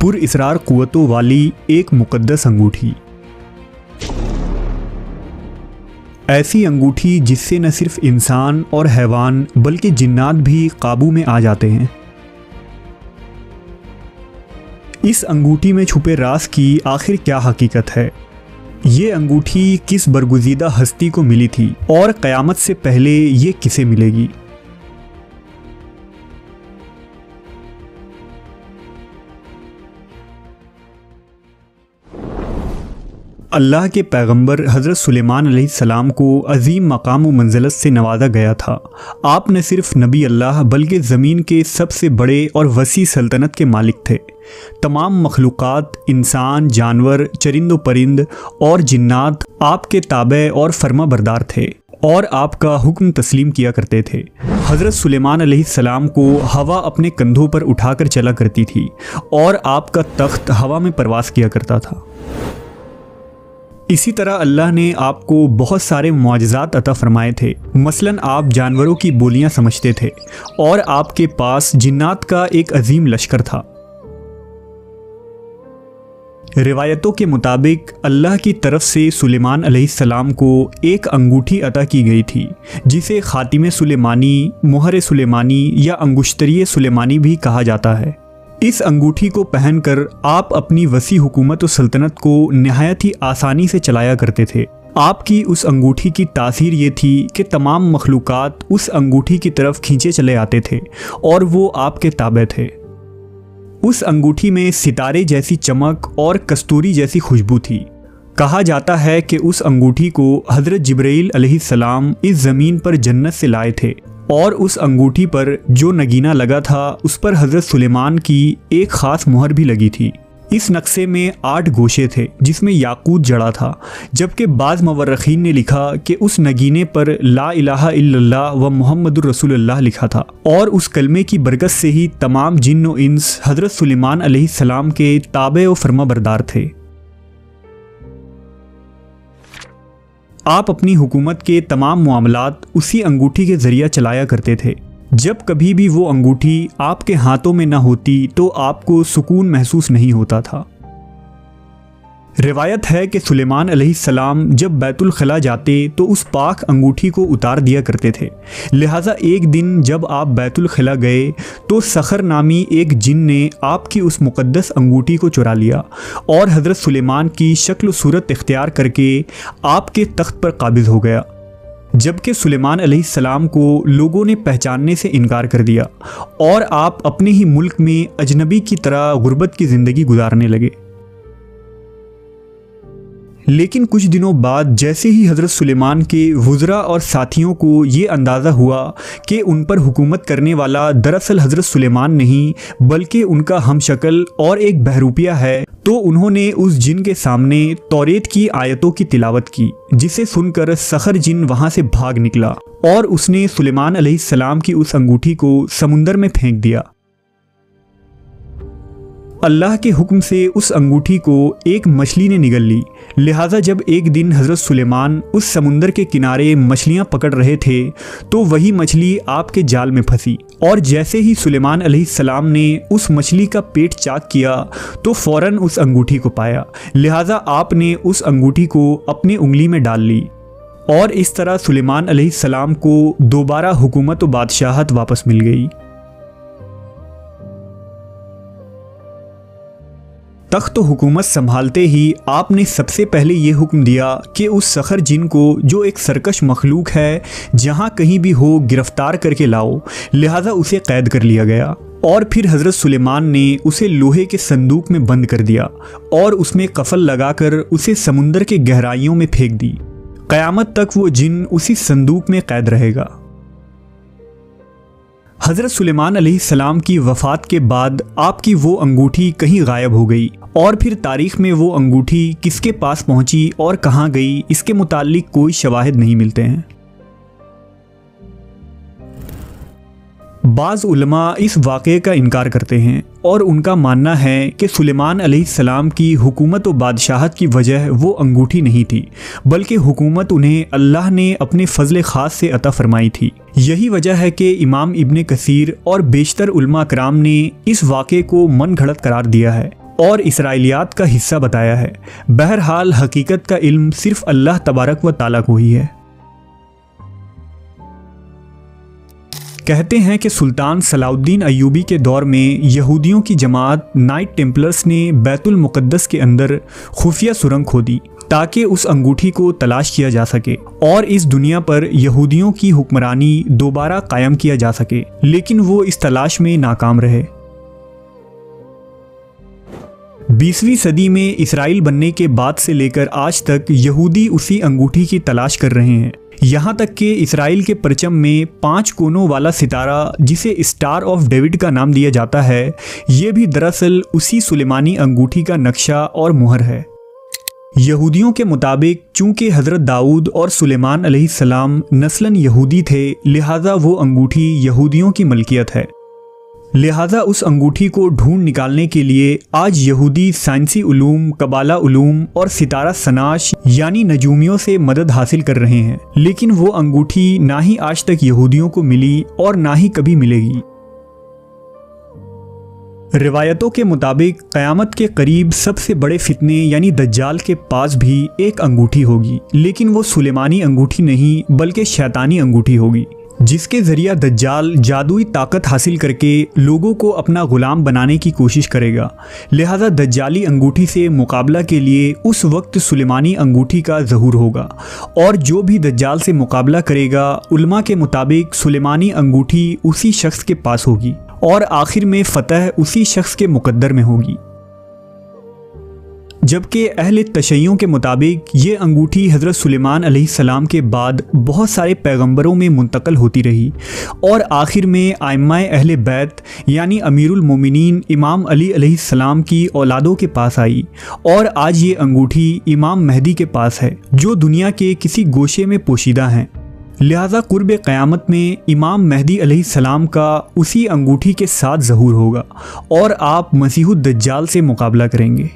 पुरइसरार क़ुव्वतों वाली एक मुक़द्दस अंगूठी। ऐसी अंगूठी जिससे न सिर्फ इंसान और हैवान बल्कि जिन्नात भी काबू में आ जाते हैं। इस अंगूठी में छुपे राज की आखिर क्या हकीकत है? ये अंगूठी किस बरगुज़ीदा हस्ती को मिली थी और क़यामत से पहले ये किसे मिलेगी? अल्लाह के पैगंबर हज़रत सुलेमान अलैहिस्सलाम को अज़ीम मकाम व मंज़लत से नवाजा गया था। आप न सिर्फ नबी अल्लाह बल्कि ज़मीन के सबसे बड़े और वसी सल्तनत के मालिक थे। तमाम मखलूक़ात, इंसान, जानवर, चरिंद व परिंद और जिन्नात आपके ताबे और फर्मा बरदार थे और आपका हुक्म तस्लीम किया करते थे। हज़रत सुलेमान अलैहिस्सलाम को हवा अपने कंधों पर उठाकर चला करती थी और आपका तख्त हवा में परवास किया करता था। इसी तरह अल्लाह ने आपको बहुत सारे मुआजिज़ात अता फ़रमाए थे। मसलन आप जानवरों की बोलियां समझते थे और आपके पास जिन्नात का एक अजीम लश्कर था। रिवायतों के मुताबिक अल्लाह की तरफ से सुलेमान अलैहिस्सलाम को एक अंगूठी अता की गई थी जिसे ख़ातिम सुलेमानी, मुहर सुलेमानी या अंगुश्तरी सुलेमानी भी कहा जाता है। इस अंगूठी को पहनकर आप अपनी वसी हुकूमत और सल्तनत को नहायत ही आसानी से चलाया करते थे। आपकी उस अंगूठी की तासीर ये थी कि तमाम मखलूक़ात उस अंगूठी की तरफ खींचे चले आते थे और वो आपके ताबे थे। उस अंगूठी में सितारे जैसी चमक और कस्तूरी जैसी खुशबू थी। कहा जाता है कि उस अंगूठी को हज़रत जिब्राईल अलैहिस्सलाम इस ज़मीन पर जन्नत से लाए थे और उस अंगूठी पर जो नगीना लगा था उस पर हज़रत सुलेमान की एक ख़ास मुहर भी लगी थी। इस नक्शे में 8 गोशे थे जिसमें याकूत जड़ा था, जबकि बाज़ मवर्रखीन ने लिखा कि उस नगीने पर ला इलाहा इल्लल्लाह व मुहम्मदुर रसूलुल्लाह लिखा था और उस कलमे की बरकत से ही तमाम जिन्न व इंस हज़रत सुलेमान अलैहिस्सलाम के ताबे व फर्माबरदार थे। आप अपनी हुकूमत के तमाम मामलात उसी अंगूठी के ज़रिए चलाया करते थे। जब कभी भी वो अंगूठी आपके हाथों में न होती तो आपको सुकून महसूस नहीं होता था। रिवायत है कि सुलेमान अलैहिस्सलाम जब बैतुल खला जाते तो उस पाक अंगूठी को उतार दिया करते थे। लिहाजा एक दिन जब आप बैतुल खला गए तो सखर नामी एक जिन ने आपकी उस मुक़द्दस अंगूठी को चुरा लिया और हज़रत सुलेमान की शक्ल सूरत इख्तियार करके आपके तख्त पर काबिज़ हो गया, जबकि सुलेमान अलैहिस्सलाम को लोगों ने पहचानने से इनकार कर दिया और आप अपने ही मुल्क में अजनबी की तरह गुर्बत की ज़िंदगी गुजारने लगे। लेकिन कुछ दिनों बाद जैसे ही हज़रत सुलेमान के वज़रा और साथियों को ये अंदाज़ा हुआ कि उन पर हुकूमत करने वाला दरअसल हज़रत सुलेमान नहीं बल्कि उनका हमशक्ल और एक बहरूपिया है, तो उन्होंने उस जिन के सामने तौरेत की आयतों की तिलावत की, जिसे सुनकर सखर जिन वहाँ से भाग निकला और उसने सुलेमान अलैहिस्सलाम की उस अंगूठी को समुंदर में फेंक दिया। अल्लाह के हुक्म से उस अंगूठी को एक मछली ने निगल ली। लिहाजा जब एक दिन हज़रत सुलेमान उस समुंदर के किनारे मछलियां पकड़ रहे थे तो वही मछली आपके जाल में फंसी और जैसे ही सुलेमान अलैहिस्सलाम ने उस मछली का पेट चाक किया तो फ़ौरन उस अंगूठी को पाया। लिहाजा आपने उस अंगूठी को अपनी उंगली में डाल ली और इस तरह सुलेमान अलैहिस्सलाम को दोबारा हुकूमत व बादशाहत वापस मिल गई। तख्त हुकूमत संभालते ही आपने सबसे पहले ये हुक्म दिया कि उस सखर जिन को, जो एक सरकश मखलूक है, जहाँ कहीं भी हो गिरफ्तार करके लाओ। लिहाजा उसे कैद कर लिया गया और फिर हज़रत सुलेमान ने उसे लोहे के संदूक में बंद कर दिया और उसमें कफल लगाकर उसे समुंदर के गहराइयों में फेंक दी। क़यामत तक वो जिन उसी संदूक में कैद रहेगा। हज़रत सुलेमान अलैहिस्सलाम की वफ़ात के बाद आपकी वो अंगूठी कहीं गायब हो गई और फिर तारीख़ में वो अंगूठी किसके पास पहुंची और कहाँ गई, इसके मुताल्लिक कोई शवाहिद नहीं मिलते हैं। बाज़ उलमा इस वाक़े का इनकार करते हैं और उनका मानना है कि सुलेमान अलैहिस्सलाम की हुकूमत व बादशाहत की वजह वो अंगूठी नहीं थी, बल्कि हुकूमत उन्हें अल्लाह ने अपने फ़ज़ल ख़ास से अता फ़रमाई थी। यही वजह है कि इमाम इब्ने कसीर और बेशतर उलमा कराम ने इस वाक़े को मन घड़त करार दिया है और इसराइलियात का हिस्सा बताया है। बहरहाल हकीकत का इल्म सिर्फ अल्लाह तबारक व ताला को ही है। कहते हैं कि सुल्तान सलाउद्दीन अय्यूबी के दौर में यहूदियों की जमात नाइट टेम्पलर्स ने बैतुल मुक़द्दस के अंदर खुफिया सुरंग खोदी ताकि उस अंगूठी को तलाश किया जा सके और इस दुनिया पर यहूदियों की हुक्मरानी दोबारा कायम किया जा सके, लेकिन वो इस तलाश में नाकाम रहे। 20वीं सदी में इसराइल बनने के बाद से लेकर आज तक यहूदी उसी अंगूठी की तलाश कर रहे हैं। यहाँ तक कि इसराइल के परचम में 5 कोनों वाला सितारा, जिसे स्टार ऑफ डेविड का नाम दिया जाता है, ये भी दरअसल उसी सुलेमानी अंगूठी का नक्शा और मुहर है। यहूदियों के मुताबिक चूंकि हज़रत दाऊद और सुलेमान अलैहिस्सलाम नस्लन यहूदी थे, लिहाजा वो अंगूठी यहूदियों की मलकियत है। लिहाजा उस अंगूठी को ढूंढ निकालने के लिए आज यहूदी साइंसी उलूम, कबाला उलूम और सितारा सनाश यानी नजूमियों से मदद हासिल कर रहे हैं, लेकिन वो अंगूठी ना ही आज तक यहूदियों को मिली और ना ही कभी मिलेगी। रिवायतों के मुताबिक क़यामत के करीब सबसे बड़े फितने यानी दज्जाल के पास भी एक अंगूठी होगी, लेकिन वो सुलेमानी अंगूठी नहीं बल्कि शैतानी अंगूठी होगी, जिसके ज़रिया दज्जाल जादुई ताकत हासिल करके लोगों को अपना ग़ुलाम बनाने की कोशिश करेगा। लिहाजा दज्जाली अंगूठी से मुकाबला के लिए उस वक्त सुलेमानी अंगूठी का ज़हूर होगा और जो भी दज्जाल से मुकाबला करेगा, उलमा के मुताबिक सुलेमानी अंगूठी उसी शख्स के पास होगी और आखिर में फ़तह उसी शख्स के मुकद्दर में होगी। जबकि अहले तशय्युं के मुताबिक ये अंगूठी हज़रत सुलेमान अलैहिस्सलाम के बाद बहुत सारे पैगंबरों में मुंतकल होती रही और आखिर में आइम्माए अहले बैत यानी अमीरुल मोमिनीन इमाम अली अलैहिस्सलाम की औलादों के पास आई और आज ये अंगूठी इमाम मेहदी के पास है, जो दुनिया के किसी गोशे में पोशीदा हैं। लिहाजा कुर्ब क़यामत में इमाम मेहदी अलैहिस्सलाम का उसी अंगूठी के साथ ज़हूर होगा और आप मसीहुद दज्जाल से मुकाबला करेंगे।